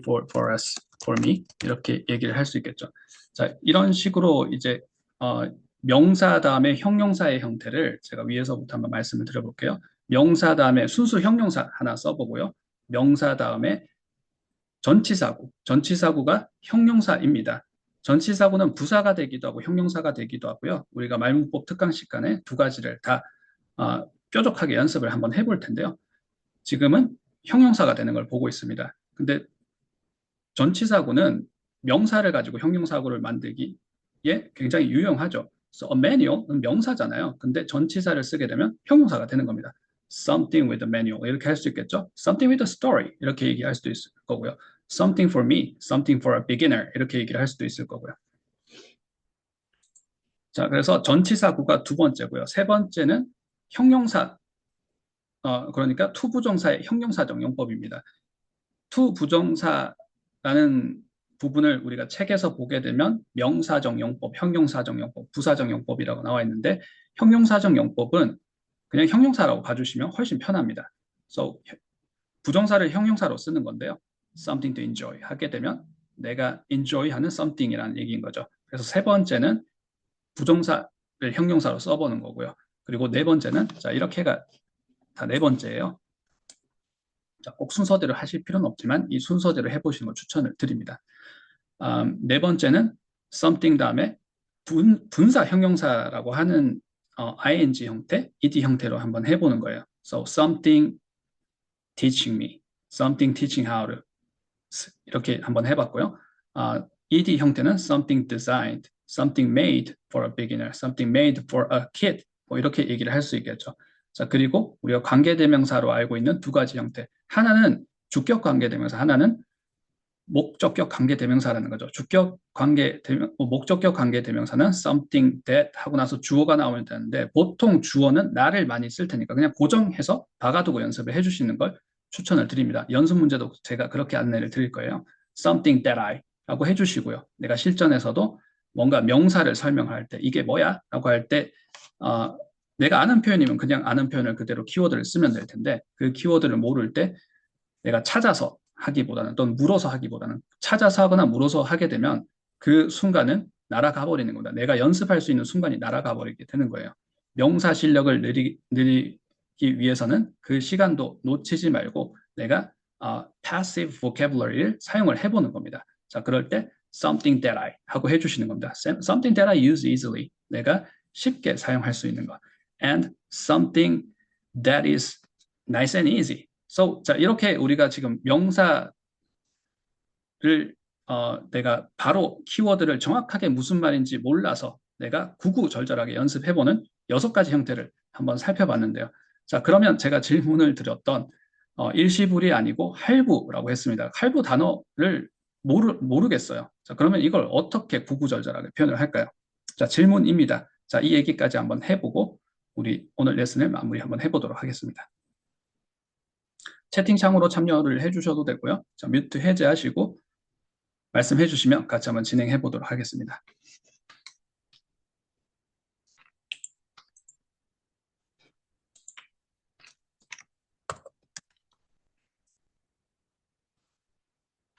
for us, for me 이렇게 얘기를 할 수 있겠죠. 자, 이런 식으로 이제 명사 다음에 형용사의 형태를 제가 위에서부터 한번 말씀을 드려볼게요. 명사 다음에 순수 형용사 하나 써보고요. 명사 다음에 전치사구. 전치사구가 형용사입니다. 전치사구는 부사가 되기도 하고 형용사가 되기도 하고요. 우리가 말문법 특강 시간에 두 가지를 다 뾰족하게 연습을 한번 해볼 텐데요. 지금은 형용사가 되는 걸 보고 있습니다. 근데 전치사구는 명사를 가지고 형용사구를 만들기에 굉장히 유용하죠. So a manual은 명사잖아요. 근데 전치사를 쓰게 되면 형용사가 되는 겁니다. Something with a manual 이렇게 할 수 있겠죠. Something with a story 이렇게 얘기할 수도 있을 거고요. Something for me, something for a beginner 이렇게 얘기를 할 수도 있을 거고요. 자, 그래서 전치사구가 두 번째고요. 세 번째는 형용사, 그러니까 투부정사의 형용사적 용법입니다. 투부정사라는 부분을 우리가 책에서 보게 되면 명사적 용법, 형용사적 용법, 부사적 용법이라고 나와 있는데 형용사적 용법은 그냥 형용사라고 봐주시면 훨씬 편합니다. So, 부정사를 형용사로 쓰는 건데요. Something to enjoy 하게 되면 내가 enjoy하는 something이라는 얘기인 거죠. 그래서 세 번째는 부정사를 형용사로 써보는 거고요. 그리고 네 번째는 자 이렇게가 다 네 번째예요. 자, 꼭 순서대로 하실 필요는 없지만 이 순서대로 해보시는 걸 추천을 드립니다. 네 번째는 something 다음에 분사 형용사라고 하는 ing 형태, ed 형태로 한번 해보는 거예요. So something teaching me, something teaching how to 이렇게 한번 해봤고요. ed 형태는 something designed, something made for a beginner, something made for a kid 뭐 이렇게 얘기를 할 수 있겠죠. 자, 그리고 우리가 관계대명사로 알고 있는 두 가지 형태. 하나는 주격 관계대명사, 하나는 목적격 관계대명사라는 거죠. 주격 관계대명, 목적격 관계대명사는 something that 하고 나서 주어가 나오면 되는데 보통 주어는 나를 많이 쓸 테니까 그냥 고정해서 박아두고 연습을 해주시는 걸 추천을 드립니다. 연습 문제도 제가 그렇게 안내를 드릴 거예요. something that I 라고 해주시고요. 내가 실전에서도 뭔가 명사를 설명할 때 이게 뭐야? 라고 할 때 내가 아는 표현이면 그냥 아는 표현을 그대로 키워드를 쓰면 될 텐데 그 키워드를 모를 때 내가 찾아서 하기보다는 또는 물어서 하기보다는 찾아서 하거나 물어서 하게 되면 그 순간은 날아가 버리는 겁니다. 내가 연습할 수 있는 순간이 날아가 버리게 되는 거예요. 명사 실력을 늘리기 위해서는 그 시간도 놓치지 말고 내가 passive vocabulary를 사용을 해보는 겁니다. 자, 그럴 때 something that I 하고 해주시는 겁니다. something that I use easily. 내가 쉽게 사용할 수 있는 것. And something that is nice and easy. So, 자, 이렇게 우리가 지금 명사를 내가 바로 키워드를 정확하게 무슨 말인지 몰라서 내가 구구절절하게 연습해보는 6가지 형태를 한번 살펴봤는데요. 자, 그러면 제가 질문을 드렸던 일시불이 아니고 할부라고 했습니다. 할부 단어를 모르겠어요. 자, 그러면 이걸 어떻게 구구절절하게 표현을 할까요? 자, 질문입니다. 자, 이 얘기까지 한번 해보고 우리 오늘 레슨을 마무리 한번 해보도록 하겠습니다. 채팅창으로 참여를 해주셔도 되고요. 자, 뮤트 해제하시고 말씀해 주시면 같이 한번 진행해 보도록 하겠습니다.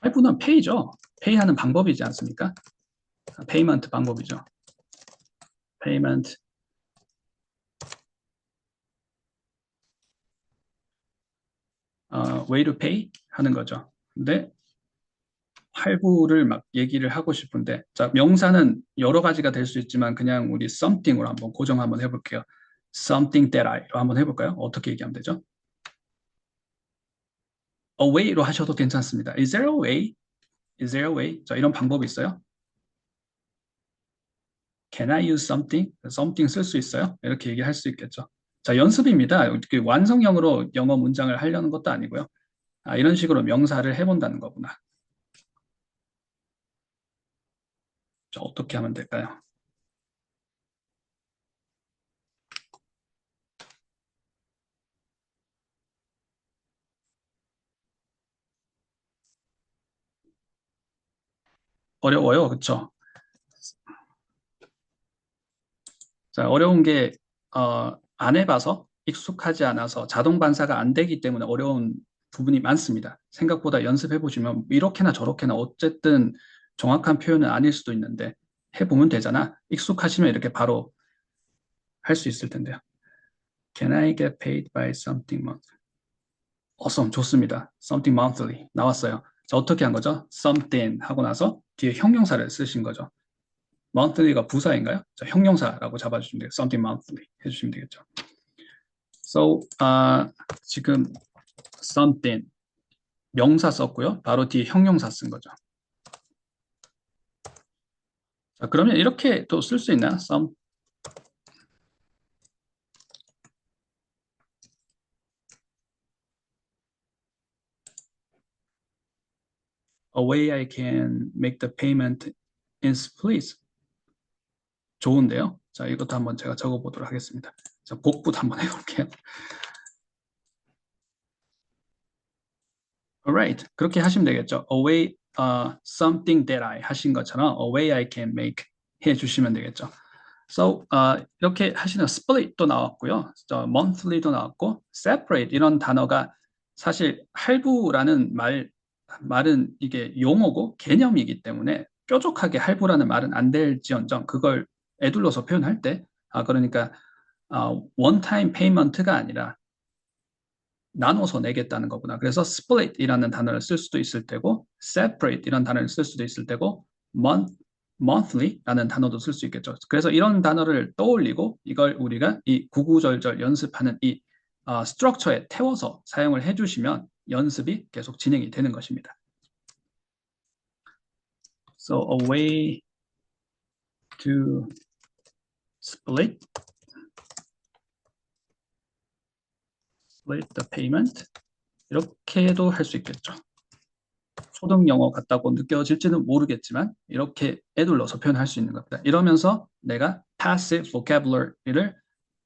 할부는 페이죠. 페이하는 방법이지 않습니까? 페이먼트 방법이죠. 페이먼트 way to pay 하는 거죠. 근데 할부를 막 얘기를 하고 싶은데 자, 명사는 여러 가지가 될 수 있지만 그냥 우리 something으로 한번 고정 한번 해볼게요. something that I로 한번 해볼까요? 어떻게 얘기하면 되죠? A way로 하셔도 괜찮습니다. Is there a way? Is there a way? 자, 이런 방법이 있어요. Can I use something? something 쓸 수 있어요? 이렇게 얘기할 수 있겠죠. 자, 연습입니다. 완성형으로 영어 문장을 하려는 것도 아니고요. 이런 식으로 명사를 해본다는 거구나. 자, 어떻게 하면 될까요? 어려워요. 그렇죠? 자, 어려운 게 안 해봐서 익숙하지 않아서 자동 반사가 안 되기 때문에 어려운 부분이 많습니다. 생각보다 연습해 보시면 이렇게나 저렇게나 어쨌든 정확한 표현은 아닐 수도 있는데 해보면 되잖아. 익숙하시면 이렇게 바로 할 수 있을 텐데요. Can I get paid by something monthly? Awesome, 좋습니다. Something monthly 나왔어요. 자, 어떻게 한 거죠? Something 하고 나서 뒤에 형용사를 쓰신 거죠. monthly가 부사인가요? 자, 형용사라고 잡아주시면 돼요. Something monthly 해주시면 되겠죠. So, 지금 something 명사 썼고요. 바로 뒤에 형용사 쓴 거죠. 자, 그러면 이렇게 또 쓸 수 있나요? A way I can make the payment is please. 좋은데요. 자, 이것도 한번 제가 적어보도록 하겠습니다. 자, 복부도 한번 해볼게요. Alright. 그렇게 하시면 되겠죠. A way, something that I 하신 것처럼 a way I can make 해주시면 되겠죠. So, 이렇게 하시는 split도 나왔고요. monthly도 나왔고, separate 이런 단어가 사실 할부라는 말은 이게 용어고 개념이기 때문에 뾰족하게 할부라는 말은 안 될지언정 그걸 에둘러서 표현할 때, 그러니까 one-time payment가 아니라 나눠서 내겠다는 거구나. 그래서 split이라는 단어를 쓸 수도 있을 때고, separate 이런 단어를 쓸 수도 있을 때고, monthly라는 단어도 쓸 수 있겠죠. 그래서 이런 단어를 떠올리고 이걸 우리가 이 구구절절 연습하는 이 스트럭처에 태워서 사용을 해주시면 연습이 계속 진행이 되는 것입니다. So a way to split the payment 이렇게도 할 수 있겠죠. 초등 영어 같다고 느껴질지는 모르겠지만 이렇게 에둘러서 표현할 수 있는 겁니다. 이러면서 내가 passive vocabulary를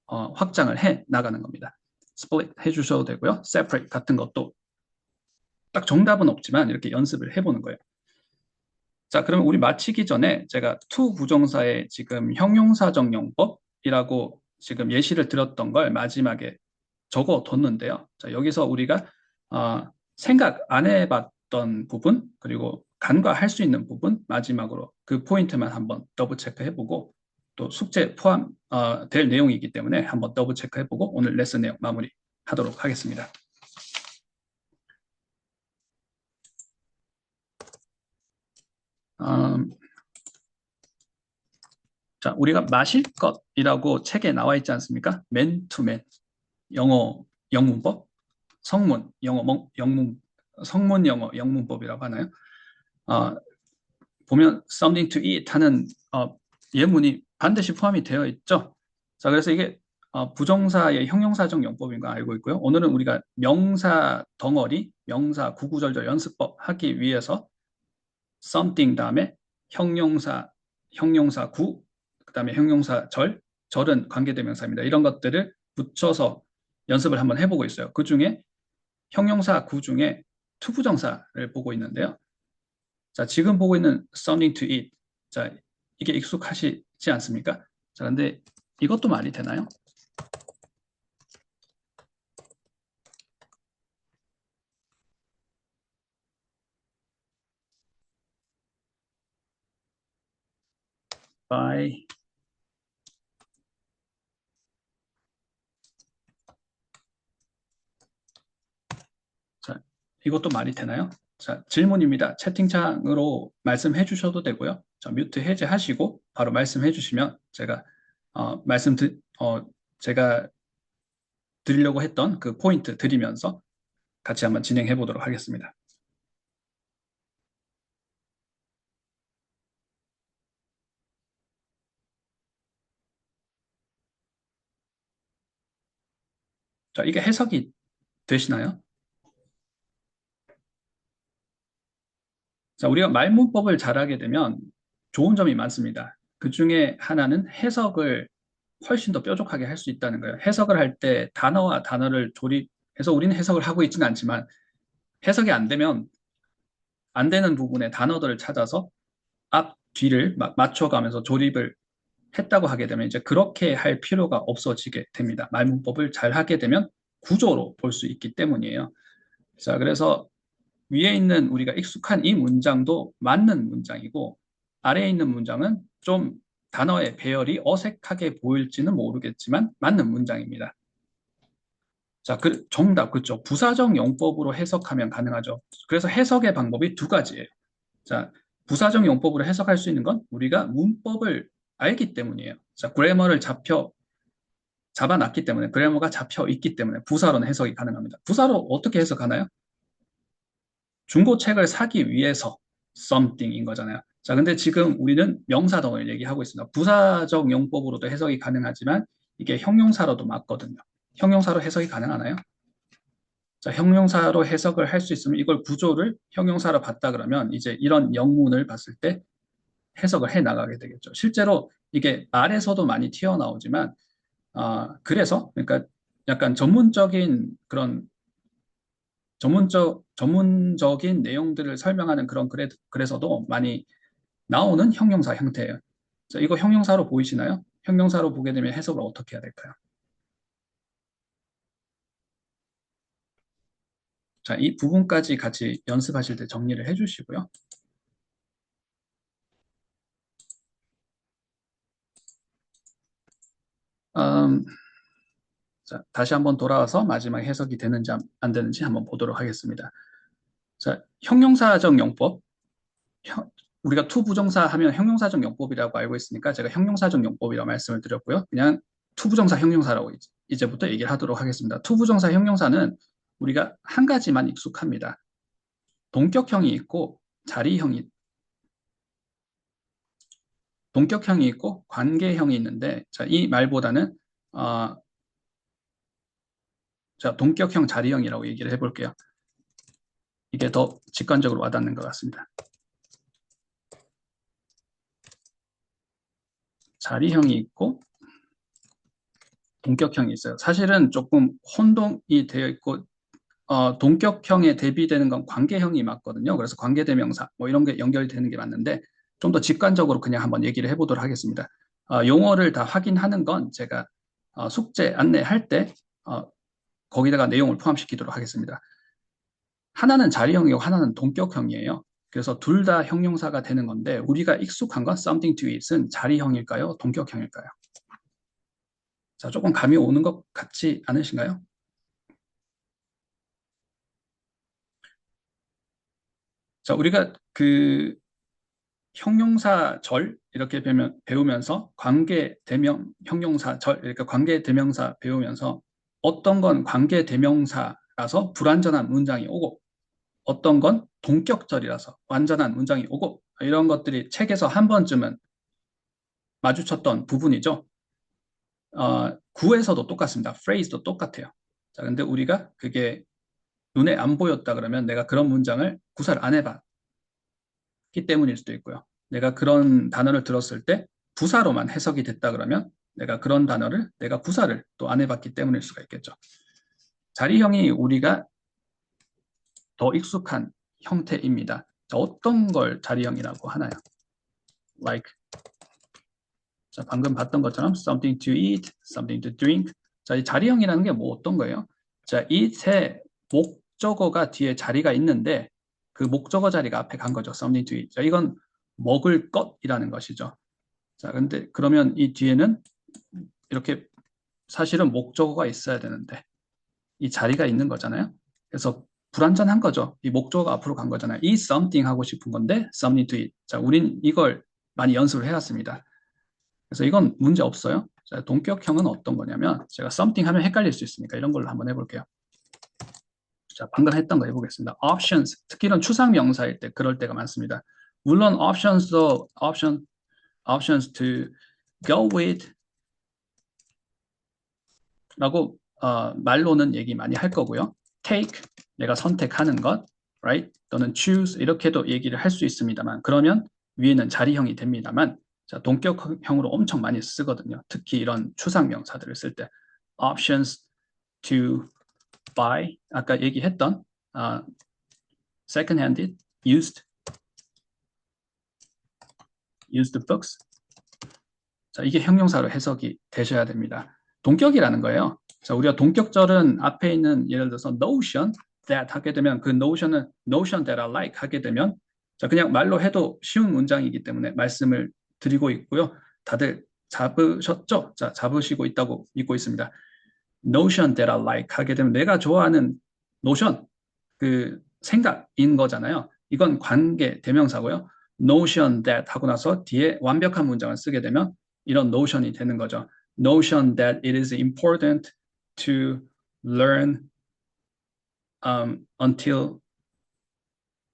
확장을 해 나가는 겁니다. split 해주셔도 되고요. separate 같은 것도 딱 정답은 없지만 이렇게 연습을 해보는 거예요. 자, 그러면 우리 마치기 전에 제가 to 부정사의 지금 형용사적 용법이라고 지금 예시를 드렸던 걸 마지막에 적어뒀는데요. 자, 여기서 우리가 생각 안 해봤던 부분 그리고 간과할 수 있는 부분 마지막으로 그 포인트만 한번 더블 체크해보고 또 숙제 포함 될 내용이기 때문에 한번 더블 체크해보고 오늘 레슨 내용 마무리하도록 하겠습니다. 자, 우리가 마실 것이라고 책에 나와 있지 않습니까? man to man 영어 영문법 성문 영어 성문 영어 영문법이라고 하나요? 보면 something to eat 하는 예문이 반드시 포함이 되어 있죠. 자, 그래서 이게 부정사의 형용사적 용법인 거 알고 있고요. 오늘은 우리가 명사 덩어리, 명사 구구절절 연습법 하기 위해서 something 다음에 형용사 구, 그다음에 형용사 절은 관계대명사입니다. 이런 것들을 붙여서 연습을 한번 해보고 있어요. 그 중에 형용사 구 중에 투부정사를 보고 있는데요. 자, 지금 보고 있는 something to eat. 자, 이게 익숙하시지 않습니까? 자, 근데 이것도 말이 되나요? by 자, 이것도 말이 되나요? 자, 질문입니다. 채팅창으로 말씀해 주셔도 되고요. 자, 뮤트 해제하시고 바로 말씀해 주시면 제가 제가 드리려고 했던 그 포인트 드리면서 같이 한번 진행해 보도록 하겠습니다. 자, 이게 해석이 되시나요? 자, 우리가 말문법을 잘하게 되면 좋은 점이 많습니다. 그 중에 하나는 해석을 훨씬 더 뾰족하게 할 수 있다는 거예요. 해석을 할 때 단어와 단어를 조립해서 우리는 해석을 하고 있지는 않지만 해석이 안 되면 안 되는 부분에 단어들을 찾아서 앞, 뒤를 맞춰가면서 조립을 했다고 하게 되면 이제 그렇게 할 필요가 없어지게 됩니다. 말문법을 잘 하게 되면 구조로 볼 수 있기 때문이에요. 자, 그래서 위에 있는 우리가 익숙한 이 문장도 맞는 문장이고 아래에 있는 문장은 좀 단어의 배열이 어색하게 보일지는 모르겠지만 맞는 문장입니다. 자, 정답, 그렇죠. 부사적 용법으로 해석하면 가능하죠. 그래서 해석의 방법이 두 가지예요. 자, 부사적 용법으로 해석할 수 있는 건 우리가 문법을 알기 때문이에요. 자, 그래머를 잡아놨기 때문에, 그래머가 잡혀 있기 때문에 부사로는 해석이 가능합니다. 부사로 어떻게 해석하나요? 중고책을 사기 위해서 something인 거잖아요. 자, 근데 지금 우리는 명사동을 얘기하고 있습니다. 부사적 용법으로도 해석이 가능하지만 이게 형용사로도 맞거든요. 형용사로 해석이 가능하나요? 자, 형용사로 해석을 할 수 있으면 이걸 구조를 형용사로 봤다 그러면 이제 이런 영문을 봤을 때 해석을 해 나가게 되겠죠. 실제로 이게 말에서도 많이 튀어나오지만 그래서 그러니까 약간 전문적인 그런 전문적인 내용들을 설명하는 그런 글에서도 많이 나오는 형용사 형태예요. 자, 이거 형용사로 보이시나요? 형용사로 보게 되면 해석을 어떻게 해야 될까요? 자, 이 부분까지 같이 연습하실 때 정리를 해주시고요. 음, 자, 다시 한번 돌아와서 마지막 해석이 되는지 안 되는지 한번 보도록 하겠습니다. 자, 형용사적 용법. 우리가 투부정사 하면 형용사적 용법이라고 알고 있으니까 제가 형용사적 용법이라고 말씀을 드렸고요. 그냥 투부정사 형용사라고 이제부터 얘기를 하도록 하겠습니다. 투부정사 형용사는 우리가 한 가지만 익숙합니다. 동격형이 있고 자리형이 동격형이 있고 관계형이 있는데 자, 이 말보다는 자, 동격형 자리형이라고 얘기를 해볼게요. 이게 더 직관적으로 와닿는 것 같습니다. 자리형이 있고 동격형이 있어요. 사실은 조금 혼동이 되어 있고 동격형에 대비되는 건 관계형이 맞거든요. 그래서 관계대명사 뭐 이런 게 연결되는 게 맞는데 좀 더 직관적으로 그냥 한번 얘기를 해보도록 하겠습니다. 용어를 다 확인하는 건 제가 숙제 안내할 때 거기다가 내용을 포함시키도록 하겠습니다. 하나는 자리형이고 하나는 동격형이에요. 그래서 둘 다 형용사가 되는 건데 우리가 익숙한 건 something to it은 자리형일까요? 동격형일까요? 자, 조금 감이 오는 것 같지 않으신가요? 자, 우리가 그 형용사절 이렇게 배우면서 관계대명 형용사절 그러니까 관계대명사 배우면서 어떤 건 관계대명사라서 불완전한 문장이 오고 어떤 건 동격절이라서 완전한 문장이 오고 이런 것들이 책에서 한 번쯤은 마주쳤던 부분이죠. 구에서도 똑같습니다. phrase도 똑같아요. 자, 근데 우리가 그게 눈에 안 보였다 그러면 내가 그런 문장을 구사를 안 해봤기 때문일 수도 있고요. 내가 그런 단어를 들었을 때 부사로만 해석이 됐다 그러면 내가 구사를 또 안 해봤기 때문일 수가 있겠죠. 자리형이 우리가 더 익숙한 형태입니다. 자, 어떤 걸 자리형이라고 하나요? Like 자, 방금 봤던 것처럼 something to eat, something to drink. 자, 이 자리형이라는 게 뭐 어떤 거예요? 자, eat의 목적어가 뒤에 자리가 있는데 그 목적어 자리가 앞에 간 거죠. something to eat. 자, 이건 먹을 것이라는 것이죠. 자, 근데 그러면 이 뒤에는 이렇게 사실은 목적어가 있어야 되는데 이 자리가 있는 거잖아요. 그래서 불완전한 거죠. 이 목적어가 앞으로 간 거잖아요. 이 something 하고 싶은 건데 something to eat. 자, 우린 이걸 많이 연습을 해왔습니다. 그래서 이건 문제 없어요. 자, 동격형은 어떤 거냐면 제가 something 하면 헷갈릴 수 있으니까 이런 걸로 한번 해볼게요. 자, 방금 했던 거 해보겠습니다. options, 특히 이런 추상명사일 때 그럴 때가 많습니다. 물론 options to go with 라고 말로는 얘기 많이 할 거고요. take, 내가 선택하는 것, right? 또는 choose 이렇게도 얘기를 할 수 있습니다만 그러면 위에는 자리형이 됩니다만 자, 동격형으로 엄청 많이 쓰거든요. 특히 이런 추상명사들을 쓸 때 options to buy 아까 얘기했던 second-handed, used books 자, 이게 형용사로 해석이 되셔야 됩니다. 동격이라는 거예요. 자, 우리가 동격절은 앞에 있는 예를 들어서 notion that 하게 되면 그 notion은 notion that I like 하게 되면 자, 그냥 말로 해도 쉬운 문장이기 때문에 말씀을 드리고 있고요. 다들 잡으셨죠? 자, 잡으시고 있다고 믿고 있습니다. Notion that I like 하게 되면 내가 좋아하는 노션, 그 생각인 거잖아요. 이건 관계 대명사고요. Notion that 하고 나서 뒤에 완벽한 문장을 쓰게 되면 이런 notion이 되는 거죠. Notion that it is important to learn until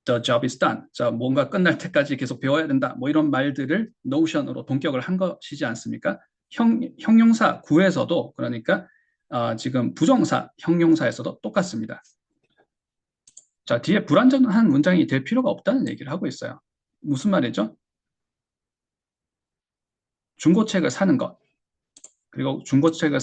the job is done. 자, 뭔가 끝날 때까지 계속 배워야 된다. 뭐 이런 말들을 notion으로 동격을 한 것이지 않습니까? 형용사 구에서도 그러니까 지금 부정사 형용사에서도 똑같습니다. 자, 뒤에 불완전한 문장이 될 필요가 없다는 얘기를 하고 있어요. 무슨 말이죠? 중고책을 사는 것, 그리고 중고책을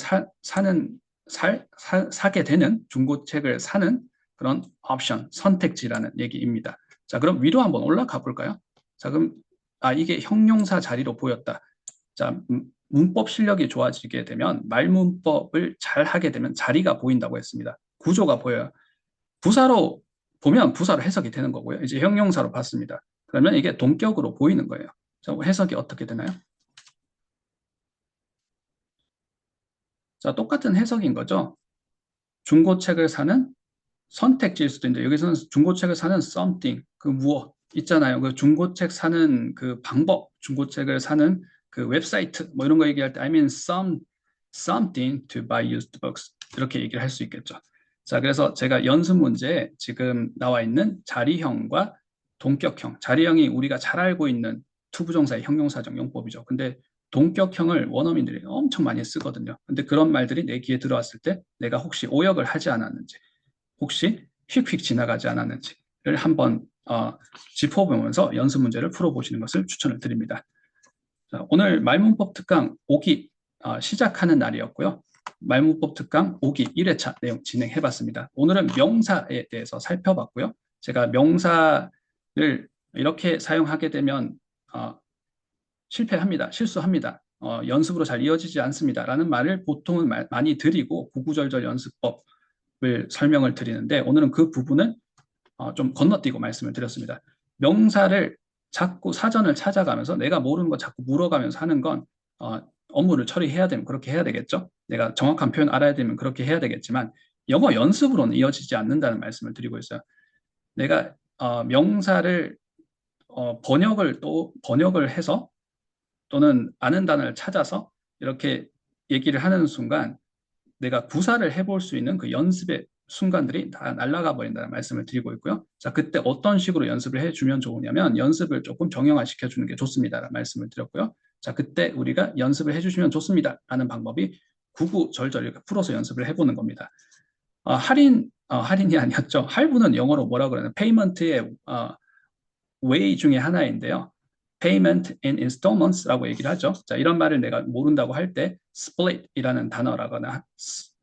사게 되는 중고책을 사는 그런 옵션, 선택지라는 얘기입니다. 자, 그럼 위로 한번 올라가 볼까요? 자, 그럼 이게 형용사 자리로 보였다. 자, 문법 실력이 좋아지게 되면 말문법을 잘 하게 되면 자리가 보인다고 했습니다. 구조가 보여요. 부사로 보면 부사로 해석이 되는 거고요. 이제 형용사로 봤습니다. 그러면 이게 동격으로 보이는 거예요. 자, 해석이 어떻게 되나요? 자, 똑같은 해석인 거죠. 중고책을 사는 선택지일 수도 있는데 여기서는 중고책을 사는 something, 그 무엇 있잖아요. 그 중고책 사는 그 방법, 중고책을 사는 그 웹사이트 뭐 이런 거 얘기할 때 I mean something to buy used books 이렇게 얘기를 할 수 있겠죠. 자, 그래서 제가 연습 문제에 지금 나와 있는 자리형과 동격형, 자리형이 우리가 잘 알고 있는 투부정사의 형용사적 용법이죠. 근데 동격형을 원어민들이 엄청 많이 쓰거든요. 근데 그런 말들이 내 귀에 들어왔을 때 내가 혹시 오역을 하지 않았는지, 혹시 휙휙 지나가지 않았는지를 한번 짚어보면서 연습 문제를 풀어보시는 것을 추천을 드립니다. 자, 오늘 말문법 특강 5기 시작하는 날이었고요. 말문법 특강 5기 1회차 내용 진행해봤습니다. 오늘은 명사에 대해서 살펴봤고요. 제가 명사를 이렇게 사용하게 되면 실패합니다. 실수합니다. 연습으로 잘 이어지지 않습니다. 라는 말을 보통은 많이 드리고 구구절절 연습법을 설명을 드리는데 오늘은 그 부분을 좀 건너뛰고 말씀을 드렸습니다. 명사를 자꾸 사전을 찾아가면서 내가 모르는 거 자꾸 물어가면서 하는 건 업무를 처리해야 되면 그렇게 해야 되겠죠. 내가 정확한 표현 알아야 되면 그렇게 해야 되겠지만 영어 연습으로는 이어지지 않는다는 말씀을 드리고 있어요. 내가 명사를 번역을 해서 또는 아는 단어를 찾아서 이렇게 얘기를 하는 순간 내가 구사를 해볼 수 있는 그 연습의 순간들이 다 날아가 버린다는 말씀을 드리고 있고요. 자, 그때 어떤 식으로 연습을 해주면 좋으냐면 연습을 조금 정형화시켜 주는 게 좋습니다라는 말씀을 드렸고요. 자, 그때 우리가 연습을 해주시면 좋습니다라는 방법이 구구절절 이렇게 풀어서 연습을 해보는 겁니다. 할인이 아니었죠. 할부는 영어로 뭐라 그러나 페이먼트의 way 중에 하나인데요. payment in installments라고 얘기를 하죠. 자, 이런 말을 내가 모른다고 할 때 split이라는 단어라거나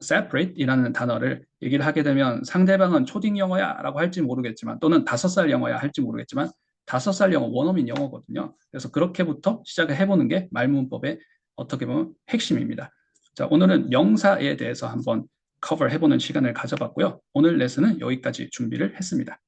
separate이라는 단어를 얘기를 하게 되면 상대방은 초딩 영어야라고 할지 모르겠지만 또는 5살 영어야 할지 모르겠지만 5살 영어 원어민 영어거든요. 그래서 그렇게부터 시작을 해보는 게 말문법의 어떻게 보면 핵심입니다. 자, 오늘은 명사에 대해서 한번 커버 해보는 시간을 가져봤고요. 오늘 레슨은 여기까지 준비를 했습니다.